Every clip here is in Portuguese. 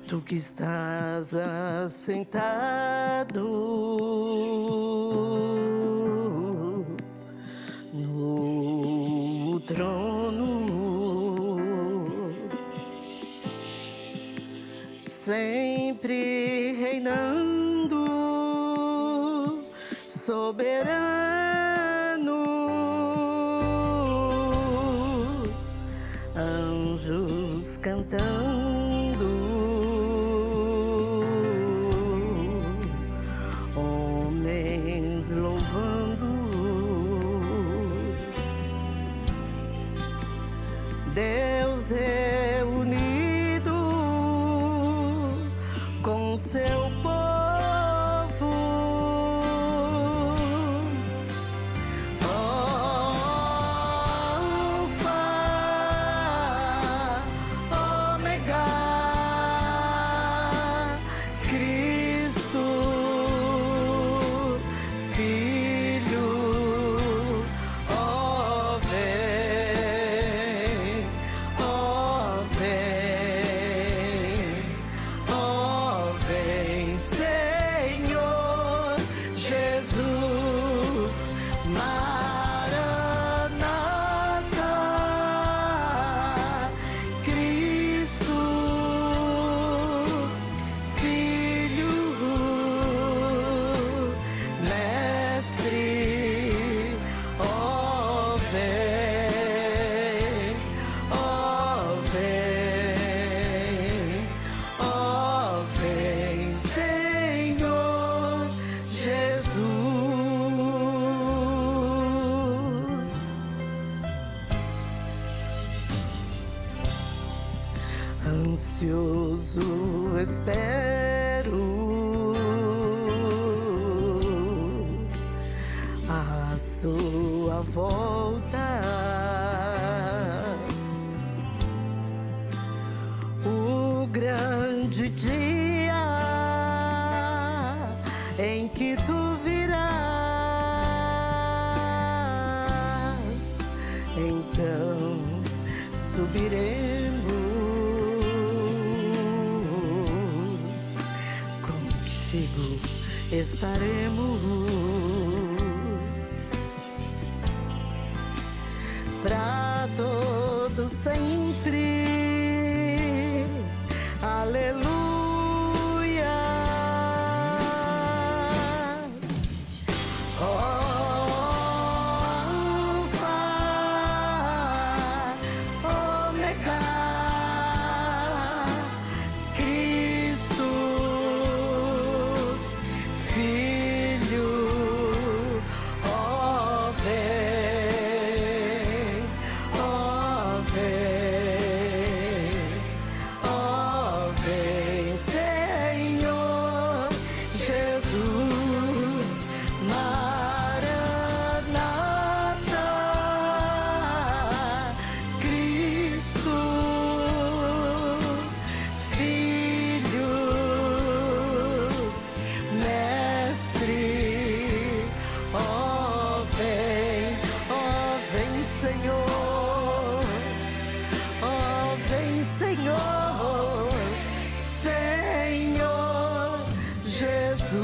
Tu que estás assentado no trono, sempre reinando, soberano, anjos cantando, homens louvando, Deus é unido com seu povo. Alfa, ômega, Cristo, Filho, ó vem, ó vem, ó vem, Senhor Jesus, Maranata, Cristo, Filho, Mestre, ó vem, ó vem, ó vem, Senhor Jesus. Ansioso espero a sua volta, o grande dia em que tu virás, então subiremos, contigo estaremos para todo sempre. Aleluia. Alfa, ômega, Cristo, Filho, ó vem, ó vem, ó vem, Senhor Jesus, Maranata, Cristo, Filho, Mestre, ó vem, Senhor, ó vem, Senhor, Senhor Jesus,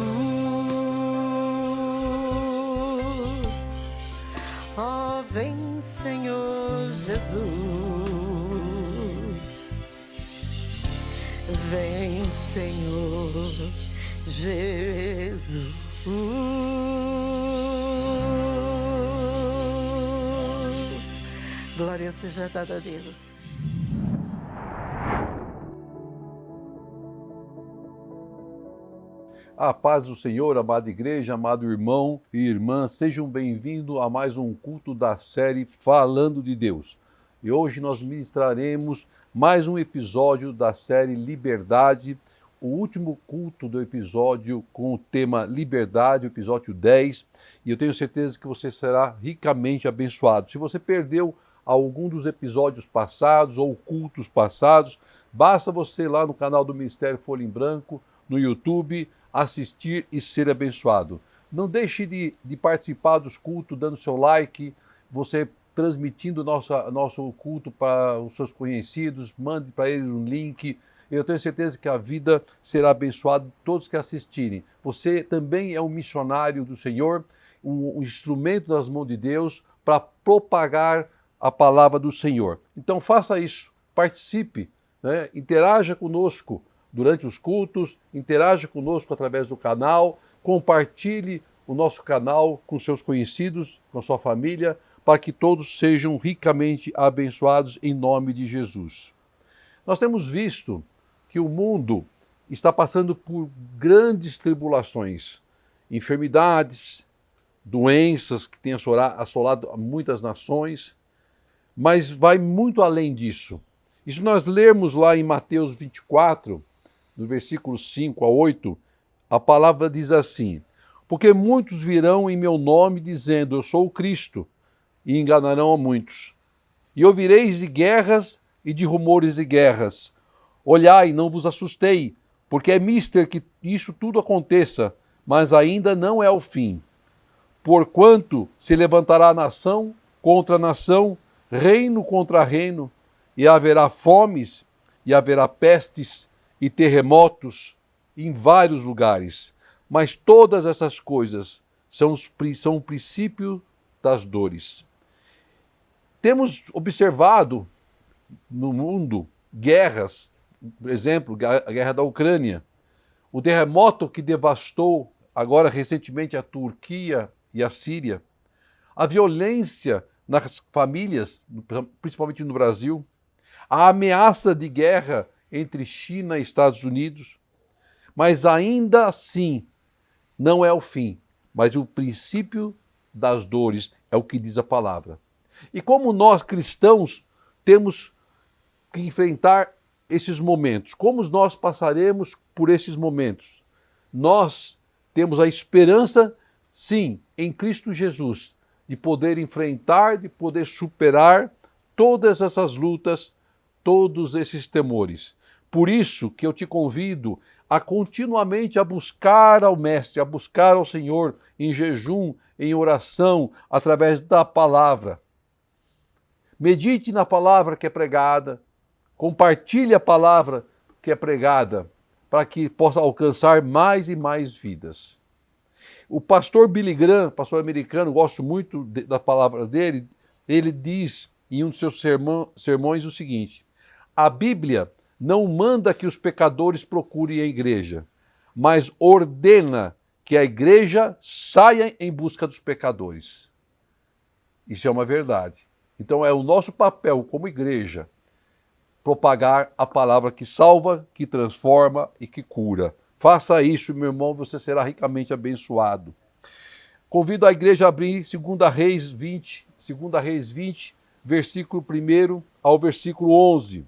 ó vem, Senhor Jesus, vem, Senhor Jesus. Glória seja dada a Deus. A paz do Senhor, amada igreja, amado irmão e irmã, sejam bem-vindos a mais um culto da série Falando de Deus. E hoje nós ministraremos mais um episódio da série Liberdade, o último culto do episódio com o tema Liberdade, o episódio 10, e eu tenho certeza que você será ricamente abençoado. Se você perdeu algum dos episódios passados ou cultos passados, basta você ir lá no canal do Ministério Folha em Branco, no YouTube, assistir e ser abençoado. Não deixe de participar dos cultos, dando seu like, você transmitindo nosso culto para os seus conhecidos, mande para eles um link Eu tenho certeza que a vida será abençoada de todos que assistirem. Você também é um missionário do Senhor, um instrumento nas mãos de Deus para propagar a palavra do Senhor. Então faça isso, participe, né? Interaja conosco durante os cultos, interaja conosco através do canal, compartilhe o nosso canal com seus conhecidos, com a sua família, para que todos sejam ricamente abençoados em nome de Jesus. Nós temos visto que o mundo está passando por grandes tribulações, enfermidades, doenças que têm assolado muitas nações, mas vai muito além disso. E se nós lermos lá em Mateus 24, no versículo 5 a 8, a palavra diz assim: porque muitos virão em meu nome dizendo, eu sou o Cristo, e enganarão a muitos. E ouvireis de guerras e de rumores de guerras. Olhai, não vos assustei, porque é mister que isso tudo aconteça, mas ainda não é o fim. Porquanto se levantará nação contra nação, reino contra reino, e haverá fomes, e haverá pestes e terremotos em vários lugares. Mas todas essas coisas são o princípio das dores. Temos observado no mundo guerras, por exemplo, a guerra da Ucrânia, o terremoto que devastou agora recentemente a Turquia e a Síria, a violência nas famílias, principalmente no Brasil, a ameaça de guerra entre China e Estados Unidos, mas ainda assim não é o fim, mas o princípio das dores é o que diz a palavra. E como nós cristãos temos que enfrentar esses momentos, como nós passaremos por esses momentos? Nós temos a esperança, sim, em Cristo Jesus, de poder enfrentar, de poder superar todas essas lutas, todos esses temores. Por isso que eu te convido a continuamente a buscar ao Mestre, a buscar ao Senhor em jejum, em oração, através da palavra. Medite na palavra que é pregada, compartilhe a palavra que é pregada, para que possa alcançar mais e mais vidas. O pastor Billy Graham, pastor americano, gosto muito da palavra dele, ele diz em um de seus sermões o seguinte: a Bíblia não manda que os pecadores procurem a igreja, mas ordena que a igreja saia em busca dos pecadores. Isso é uma verdade. Então é o nosso papel como igreja propagar a palavra que salva, que transforma e que cura. Faça isso, meu irmão, você será ricamente abençoado. Convido a igreja a abrir 2 Reis 20, versículo 1 ao versículo 11.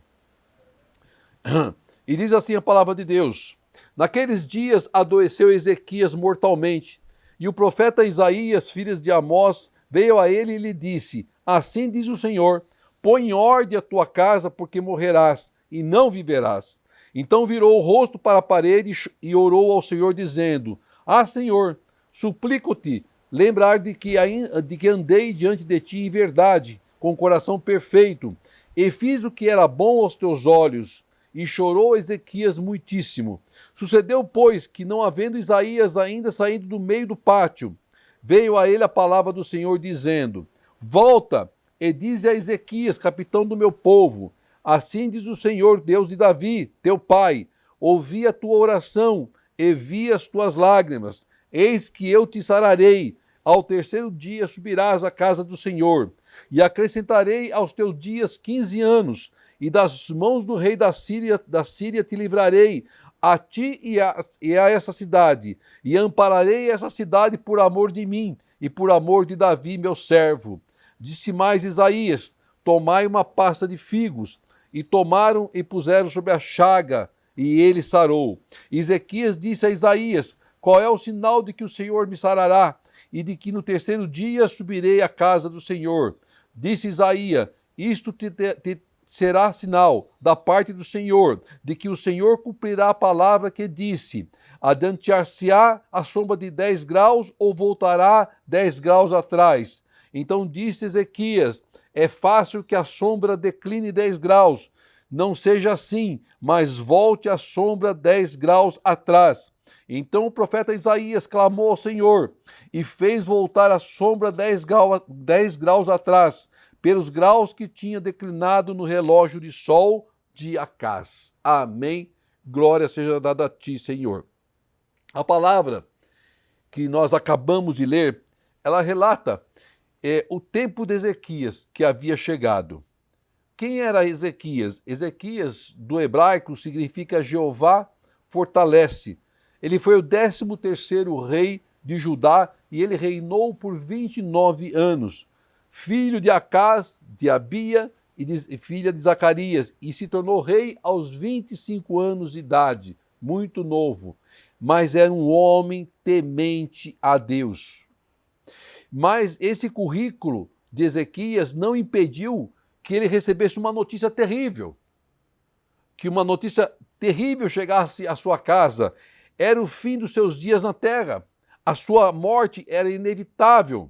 E diz assim a palavra de Deus: naqueles dias adoeceu Ezequias mortalmente, e o profeta Isaías, filho de Amós, veio a ele e lhe disse: assim diz o Senhor, põe em ordem a tua casa, porque morrerás e não viverás. Então virou o rosto para a parede e orou ao Senhor, dizendo: ah, Senhor, suplico-te, lembrar de que andei diante de ti em verdade, com coração perfeito, e fiz o que era bom aos teus olhos. E chorou Ezequias muitíssimo. Sucedeu, pois, que não havendo Isaías ainda saído do meio do pátio, veio a ele a palavra do Senhor, dizendo: volta e dize a Ezequias, capitão do meu povo, assim diz o Senhor, Deus de Davi, teu pai, ouvi a tua oração e vi as tuas lágrimas, eis que eu te sararei, ao terceiro dia subirás à casa do Senhor, e acrescentarei aos teus dias 15 anos, e das mãos do rei da Síria te livrarei, a ti e a essa cidade, e ampararei essa cidade por amor de mim, e por amor de Davi, meu servo. Disse mais Isaías: tomai uma pasta de figos, e tomaram e puseram sobre a chaga, e ele sarou. Ezequias disse a Isaías: qual é o sinal de que o Senhor me sarará, e de que no terceiro dia subirei à casa do Senhor? Disse Isaías: isto te será sinal da parte do Senhor, de que o Senhor cumprirá a palavra que disse: adiantar-se-á a sombra de 10 graus, ou voltará 10 graus atrás? Então disse Ezequias: é fácil que a sombra decline 10 graus, não seja assim, mas volte a sombra 10 graus atrás. Então o profeta Isaías clamou ao Senhor e fez voltar a sombra 10 graus atrás, pelos graus que tinha declinado no relógio de sol de Acaz. Amém. Glória seja dada a ti, Senhor. A palavra que nós acabamos de ler, ela relata o tempo de Ezequias que havia chegado. Quem era Ezequias? Ezequias, do hebraico, significa Jeová fortalece. Ele foi o 13º rei de Judá e ele reinou por 29 anos. Filho de Acaz, de Abia e filha de Zacarias, e se tornou rei aos 25 anos de idade, muito novo. Mas era um homem temente a Deus. Mas esse currículo de Ezequias não impediu que ele recebesse uma notícia terrível. Que uma notícia terrível chegasse à sua casa. Era o fim dos seus dias na terra. A sua morte era inevitável.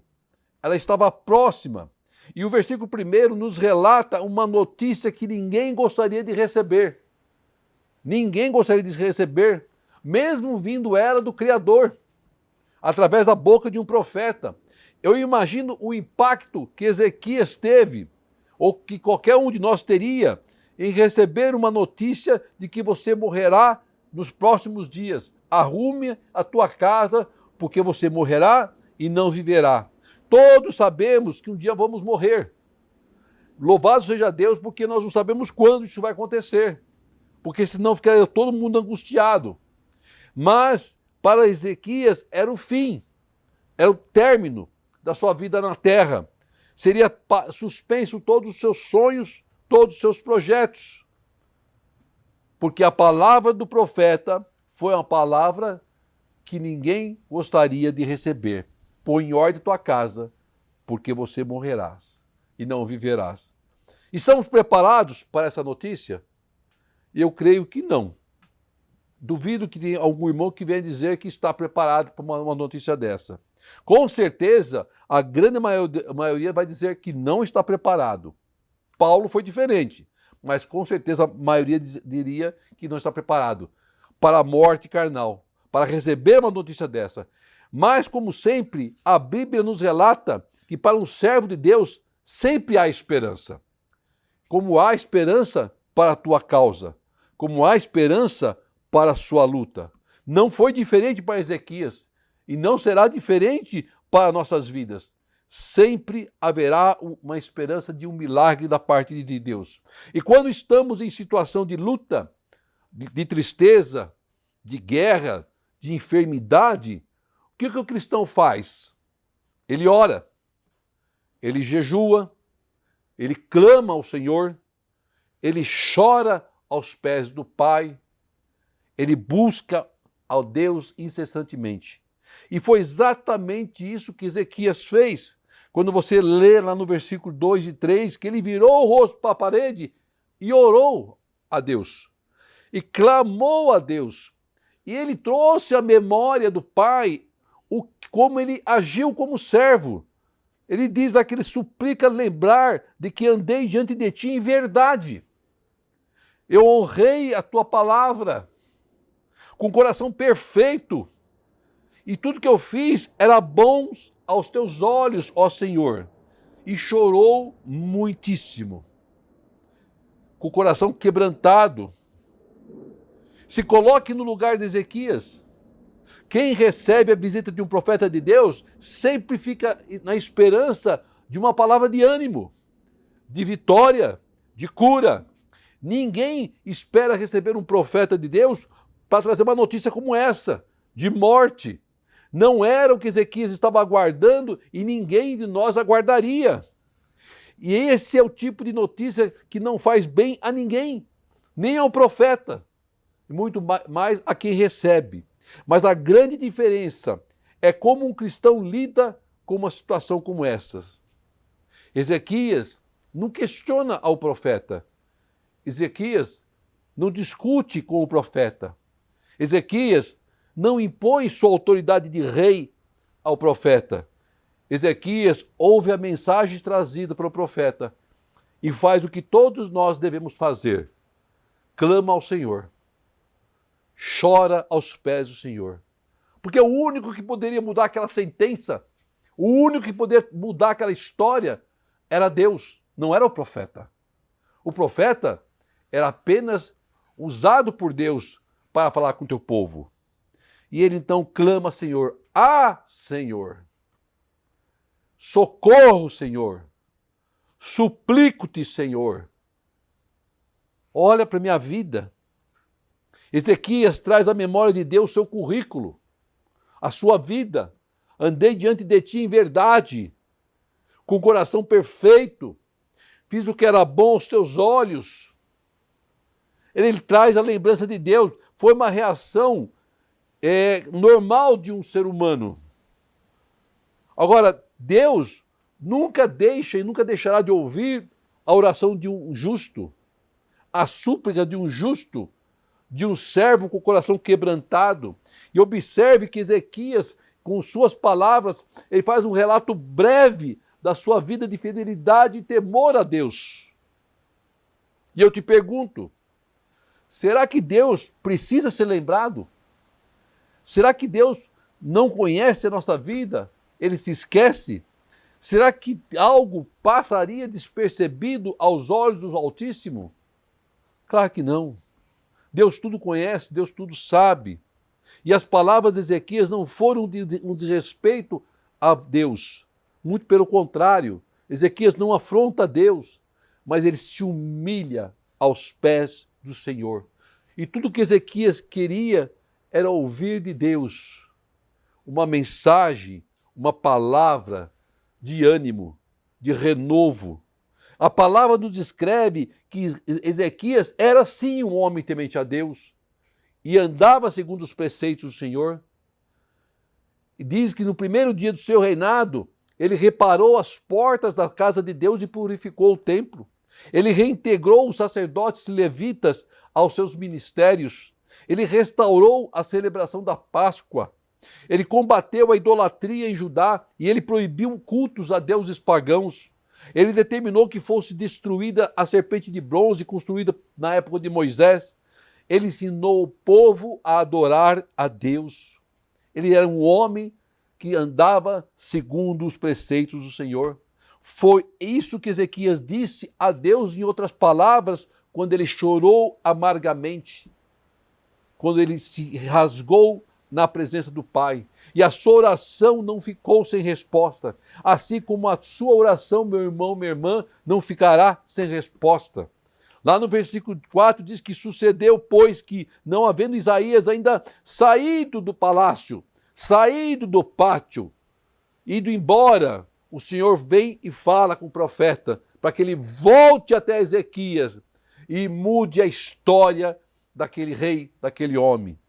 Ela estava próxima. E o versículo 1 nos relata uma notícia que ninguém gostaria de receber. Ninguém gostaria de receber, mesmo vindo ela do Criador, através da boca de um profeta. Eu imagino o impacto que Ezequias teve, ou que qualquer um de nós teria, em receber uma notícia de que você morrerá nos próximos dias. Arrume a tua casa, porque você morrerá e não viverá. Todos sabemos que um dia vamos morrer. Louvado seja Deus, porque nós não sabemos quando isso vai acontecer. Porque senão ficaria todo mundo angustiado. Mas para Ezequias era o fim, era o término da sua vida na terra. Seria suspenso todos os seus sonhos, todos os seus projetos. Porque a palavra do profeta foi uma palavra que ninguém gostaria de receber. Põe em ordem tua casa, porque você morrerás e não viverás. Estamos preparados para essa notícia? Eu creio que não. Duvido que tenha algum irmão que venha dizer que está preparado para uma notícia dessa. Com certeza, a grande maioria vai dizer que não está preparado. Paulo foi diferente, mas com certeza a maioria diria que não está preparado para a morte carnal, para receber uma notícia dessa. Mas, como sempre, a Bíblia nos relata que para um servo de Deus sempre há esperança. Como há esperança para a tua causa, como há esperança para a sua luta. Não foi diferente para Ezequias e não será diferente para nossas vidas. Sempre haverá uma esperança de um milagre da parte de Deus. E quando estamos em situação de luta, de tristeza, de guerra, de enfermidade, o que o cristão faz? Ele ora, ele jejua, ele clama ao Senhor, ele chora aos pés do Pai, ele busca ao Deus incessantemente. E foi exatamente isso que Ezequias fez. Quando você lê lá no versículo 2 e 3, que ele virou o rosto para a parede e orou a Deus. E clamou a Deus. E ele trouxe à memória do Pai como ele agiu como servo. Ele diz lá que ele suplica lembrar de que andei diante de ti em verdade. Eu honrei a tua palavra com o coração perfeito. E tudo que eu fiz era bom aos teus olhos, ó Senhor. E chorou muitíssimo, com o coração quebrantado. Se coloque no lugar de Ezequias. Quem recebe a visita de um profeta de Deus sempre fica na esperança de uma palavra de ânimo, de vitória, de cura. Ninguém espera receber um profeta de Deus para trazer uma notícia como essa, de morte. Não era o que Ezequias estava aguardando e ninguém de nós aguardaria. E esse é o tipo de notícia que não faz bem a ninguém, nem ao profeta, muito mais a quem recebe. Mas a grande diferença é como um cristão lida com uma situação como essas. Ezequias não questiona ao profeta. Ezequias não discute com o profeta. Ezequias não impõe sua autoridade de rei ao profeta. Ezequias ouve a mensagem trazida pelo profeta e faz o que todos nós devemos fazer. clama ao Senhor, chora aos pés do Senhor. Porque o único que poderia mudar aquela sentença, o único que poderia mudar aquela história era Deus, não era o profeta. O profeta era apenas usado por Deus para falar com o teu povo. E ele então clama, Senhor, Senhor, socorro, Senhor, suplico-te, Senhor. Olha para a minha vida. Ezequias traz à memória de Deus seu currículo, a sua vida. Andei diante de ti em verdade, com o coração perfeito, fiz o que era bom aos teus olhos. Ele traz a lembrança de Deus. Foi uma reação normal de um ser humano. Agora, Deus nunca deixa e nunca deixará de ouvir a oração de um justo, a súplica de um justo, de um servo com o coração quebrantado. E observe que Ezequias, com suas palavras, ele faz um relato breve da sua vida de fidelidade e temor a Deus. E eu te pergunto, será que Deus precisa ser lembrado? Será que Deus não conhece a nossa vida? Ele se esquece? Será que algo passaria despercebido aos olhos do Altíssimo? Claro que não. Deus tudo conhece, Deus tudo sabe. E as palavras de Ezequias não foram um desrespeito a Deus. Muito pelo contrário, Ezequias não afronta Deus, mas ele se humilha aos pés do Senhor. E tudo que Ezequias queria era ouvir de Deus uma mensagem, uma palavra de ânimo, de renovo. A palavra nos descreve que Ezequias era sim um homem temente a Deus e andava segundo os preceitos do Senhor. E diz que no primeiro dia do seu reinado, ele reparou as portas da casa de Deus e purificou o templo. Ele reintegrou os sacerdotes levitas aos seus ministérios. Ele restaurou a celebração da Páscoa. Ele combateu a idolatria em Judá e ele proibiu cultos a deuses pagãos. Ele determinou que fosse destruída a serpente de bronze construída na época de Moisés. Ele ensinou o povo a adorar a Deus. Ele era um homem que andava segundo os preceitos do Senhor. Foi isso que Ezequias disse a Deus, em outras palavras, quando ele chorou amargamente, quando ele se rasgou na presença do Pai. E a sua oração não ficou sem resposta, assim como a sua oração, meu irmão, minha irmã, não ficará sem resposta. Lá no versículo 4 diz que sucedeu, pois, que não havendo Isaías ainda saído do palácio, saído do pátio, ido embora, o Senhor vem e fala com o profeta para que ele volte até Ezequias e mude a história daquele rei, daquele homem.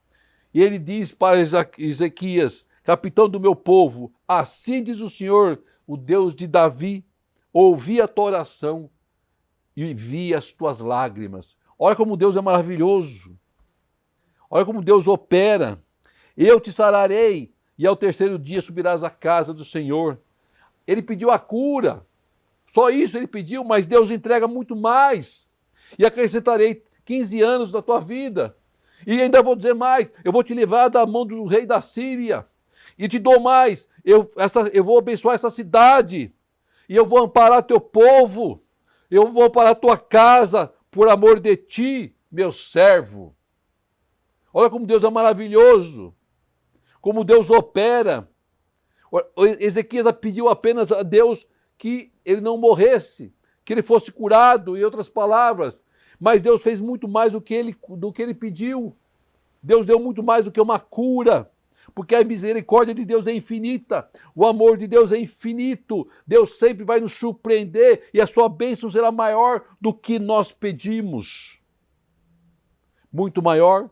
E ele diz para Ezequias, capitão do meu povo, assim diz o Senhor, o Deus de Davi, ouvi a tua oração e vi as tuas lágrimas. Olha como Deus é maravilhoso. Olha como Deus opera. Eu te sararei e ao terceiro dia subirás à casa do Senhor. Ele pediu a cura. Só isso ele pediu, mas Deus entrega muito mais. E acrescentarei 15 anos da tua vida. E ainda vou dizer mais, eu vou te livrar da mão do rei da Síria. E te dou mais, eu vou abençoar essa cidade. E eu vou amparar teu povo. Eu vou amparar tua casa por amor de ti, meu servo. Olha como Deus é maravilhoso. Como Deus opera. Ezequias pediu apenas a Deus que ele não morresse, que ele fosse curado, em outras palavras. Mas Deus fez muito mais do que ele pediu. Deus deu muito mais do que uma cura, porque a misericórdia de Deus é infinita, o amor de Deus é infinito, Deus sempre vai nos surpreender e a sua bênção será maior do que nós pedimos. Muito maior.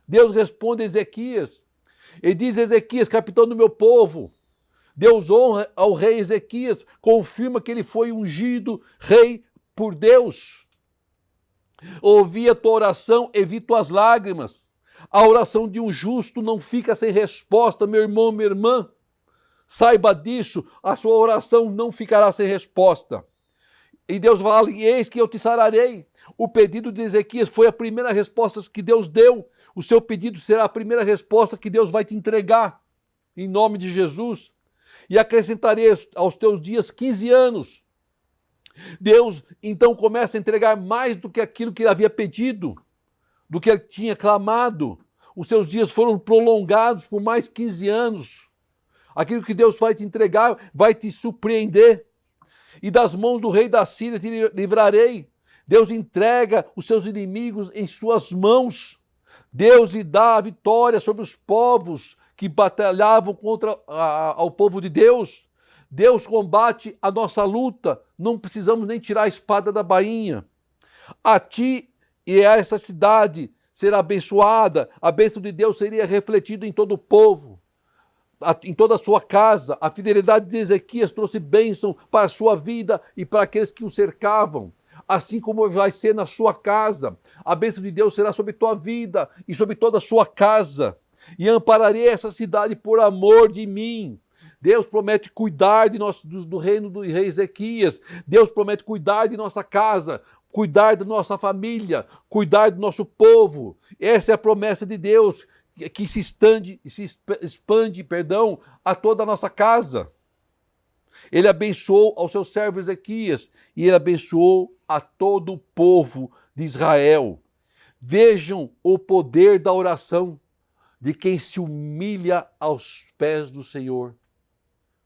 Deus responde a Ezequias, e diz Ezequias, capitão do meu povo, Deus honra ao rei Ezequias, confirma que ele foi ungido rei por Deus. Ouvi a tua oração e vi tuas lágrimas. A oração de um justo não fica sem resposta, meu irmão, minha irmã. Saiba disso, a sua oração não ficará sem resposta. E Deus fala, eis que eu te sararei. O pedido de Ezequias foi a primeira resposta que Deus deu. O seu pedido será a primeira resposta que Deus vai te entregar, em nome de Jesus. E acrescentarei aos teus dias 15 anos. Deus então começa a entregar mais do que aquilo que ele havia pedido, do que ele tinha clamado. Os seus dias foram prolongados por mais 15 anos. Aquilo que Deus vai te entregar vai te surpreender. E das mãos do rei da Síria te livrarei. Deus entrega os seus inimigos em suas mãos. Deus lhe dá a vitória sobre os povos que batalhavam contra ao povo de Deus. Deus combate a nossa luta. Não precisamos nem tirar a espada da bainha. A ti e a essa cidade será abençoada. A bênção de Deus seria refletida em todo o povo, em toda a sua casa. A fidelidade de Ezequias trouxe bênção para a sua vida e para aqueles que o cercavam. Assim como vai ser na sua casa. A bênção de Deus será sobre tua vida e sobre toda a sua casa. E ampararei essa cidade por amor de mim. Deus promete cuidar de nós, do reino do rei Ezequias. Deus promete cuidar de nossa casa, cuidar da nossa família, cuidar do nosso povo. Essa é a promessa de Deus, que se expande, a toda a nossa casa. Ele abençoou ao seu servo Ezequias e ele abençoou a todo o povo de Israel. Vejam o poder da oração de quem se humilha aos pés do Senhor.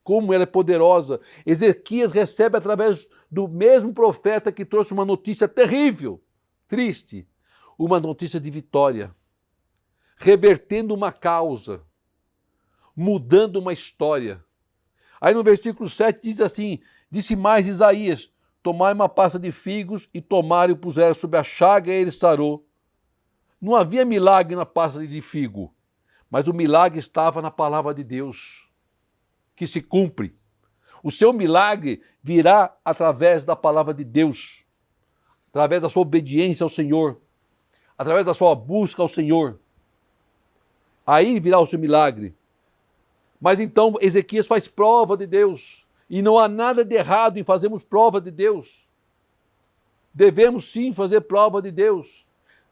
Como ela é poderosa. Ezequias recebe através do mesmo profeta que trouxe uma notícia terrível, triste, uma notícia de vitória, revertendo uma causa, mudando uma história. Aí no versículo 7 diz assim, disse mais Isaías, tomai uma pasta de figos e tomaram e puseram sobre a chaga e ele sarou. Não havia milagre na pasta de figo, mas o milagre estava na palavra de Deus, que se cumpre. O seu milagre virá através da palavra de Deus, através da sua obediência ao Senhor, através da sua busca ao Senhor. Aí virá o seu milagre. Mas então Ezequias faz prova de Deus. E não há nada de errado em fazermos prova de Deus. Devemos sim fazer prova de Deus.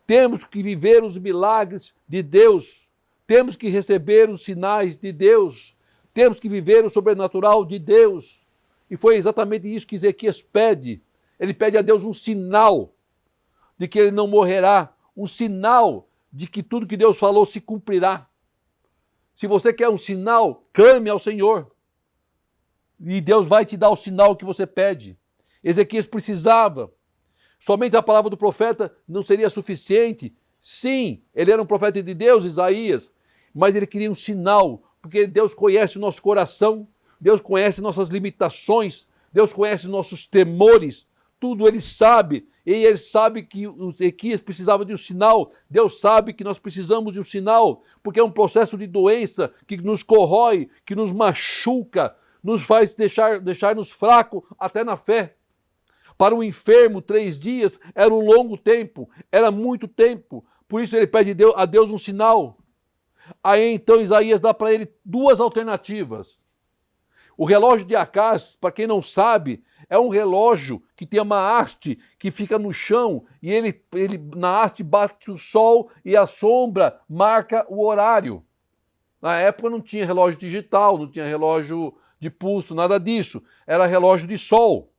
Temos que viver os milagres de Deus. Temos que receber os sinais de Deus. Temos que viver o sobrenatural de Deus. E foi exatamente isso que Ezequias pede. Ele pede a Deus um sinal de que ele não morrerá. Um sinal de que tudo que Deus falou se cumprirá. Se você quer um sinal, clame ao Senhor. E Deus vai te dar o sinal que você pede. Ezequias precisava. Somente a palavra do profeta não seria suficiente. Sim, ele era um profeta de Deus, Isaías, mas ele queria um sinal, porque Deus conhece o nosso coração, Deus conhece nossas limitações, Deus conhece nossos temores, tudo ele sabe, e ele sabe que o Ezequias precisava de um sinal, Deus sabe que nós precisamos de um sinal, porque é um processo de doença que nos corrói, que nos machuca, nos faz deixar-nos fracos até na fé. Para um enfermo, 3 dias era um longo tempo, era muito tempo, por isso ele pede a Deus um sinal. Aí então Isaías dá para ele 2 alternativas. O relógio de Acás, para quem não sabe, é um relógio que tem uma haste que fica no chão e ele na haste bate o sol e a sombra marca o horário. Na época não tinha relógio digital, não tinha relógio de pulso, nada disso. Era relógio de sol.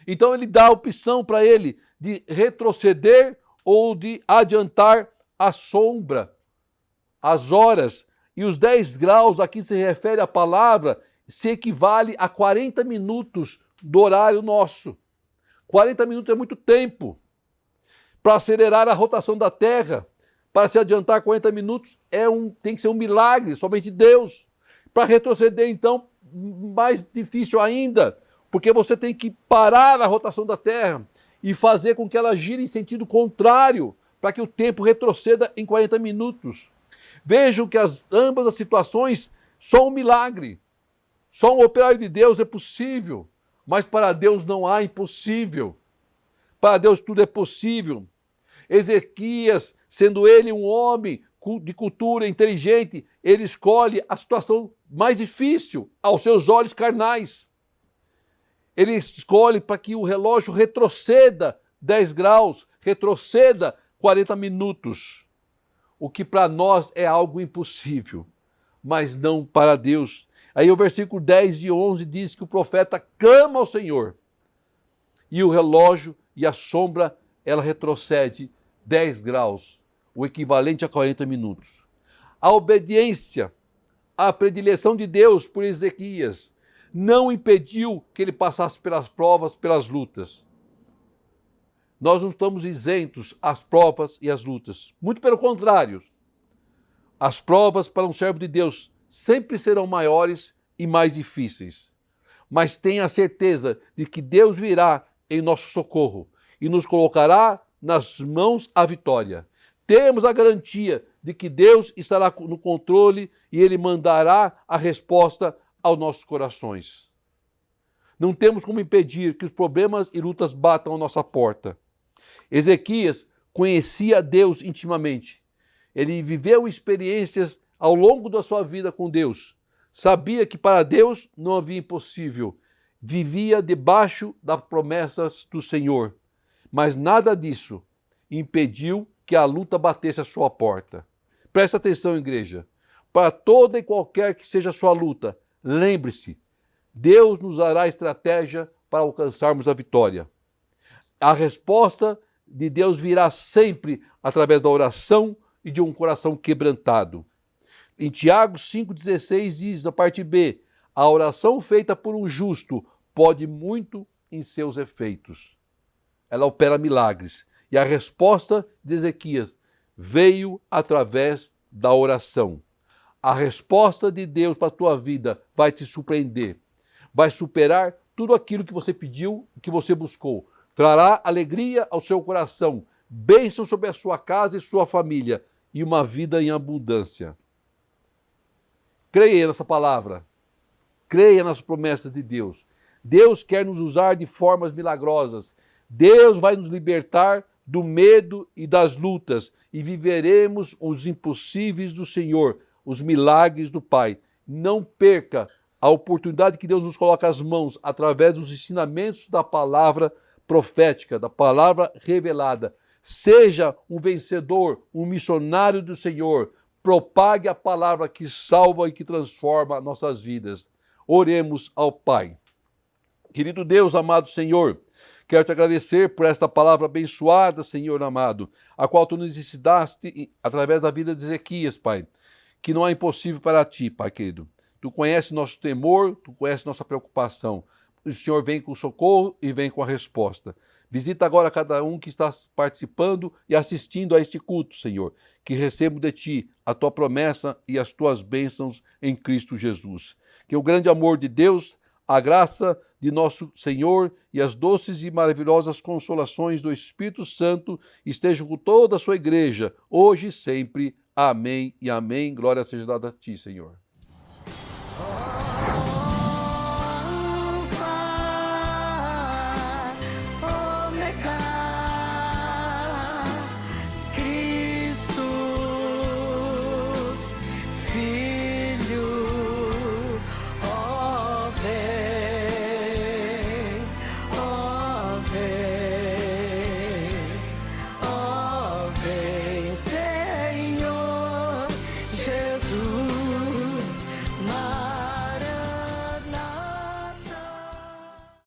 Então ele dá a opção para ele de retroceder ou de adiantar a sombra, as horas. E os 10 graus, aqui se refere à palavra, se equivale a 40 minutos do horário nosso. 40 minutos é muito tempo. Para acelerar a rotação da Terra, para se adiantar 40 minutos, tem que ser um milagre, somente Deus. Para retroceder, então, mais difícil ainda, porque você tem que parar a rotação da Terra e fazer com que ela gire em sentido contrário, para que o tempo retroceda em 40 minutos. Vejam que ambas as situações só um milagre. Só um operário de Deus é possível, mas para Deus não há impossível. Para Deus tudo é possível. Ezequias, sendo ele um homem de cultura inteligente, ele escolhe a situação mais difícil aos seus olhos carnais. Ele escolhe para que o relógio retroceda 10 graus, retroceda 40 minutos, o que para nós é algo impossível, mas não para Deus. Aí o versículo 10 e 11 diz que o profeta clama ao Senhor, e o relógio e a sombra, ela retrocede 10 graus, o equivalente a 40 minutos. A obediência, a predileção de Deus por Ezequias não impediu que ele passasse pelas provas, pelas lutas. Nós não estamos isentos às provas e às lutas. Muito pelo contrário. As provas para um servo de Deus sempre serão maiores e mais difíceis. Mas tenha a certeza de que Deus virá em nosso socorro e nos colocará nas mãos a vitória. Temos a garantia de que Deus estará no controle e Ele mandará a resposta aos nossos corações. Não temos como impedir que os problemas e lutas batam à nossa porta. Ezequias conhecia Deus intimamente. Ele viveu experiências ao longo da sua vida com Deus. Sabia que para Deus não havia impossível. Vivia debaixo das promessas do Senhor. Mas nada disso impediu que a luta batesse à sua porta. Presta atenção, igreja. Para toda e qualquer que seja a sua luta, lembre-se, Deus nos dará estratégia para alcançarmos a vitória. A resposta de Deus virá sempre através da oração e de um coração quebrantado. Em Tiago 5,16 diz, a parte B, a oração feita por um justo pode muito em seus efeitos. Ela opera milagres. E a resposta de Ezequias veio através da oração. A resposta de Deus para a tua vida vai te surpreender. Vai superar tudo aquilo que você pediu, que você buscou. Trará alegria ao seu coração, bênção sobre a sua casa e sua família e uma vida em abundância. Creia nessa palavra. Creia nas promessas de Deus. Deus quer nos usar de formas milagrosas. Deus vai nos libertar do medo e das lutas e viveremos os impossíveis do Senhor, os milagres do Pai. Não perca a oportunidade que Deus nos coloca às mãos através dos ensinamentos da palavra profética, da palavra revelada. Seja um vencedor, um missionário do Senhor. Propague a palavra que salva e que transforma nossas vidas. Oremos ao Pai. Querido Deus, amado Senhor, quero te agradecer por esta palavra abençoada, Senhor amado, a qual tu nos ensinaste através da vida de Ezequias, Pai, que não é impossível para ti, Pai querido. Tu conheces nosso temor, tu conheces nossa preocupação. O Senhor vem com socorro e vem com a resposta. Visita agora cada um que está participando e assistindo a este culto, Senhor, que recebo de ti a tua promessa e as tuas bênçãos em Cristo Jesus. Que o grande amor de Deus, a graça de nosso Senhor e as doces e maravilhosas consolações do Espírito Santo estejam com toda a sua igreja, hoje e sempre. Amém e amém. Glória seja dada a ti, Senhor.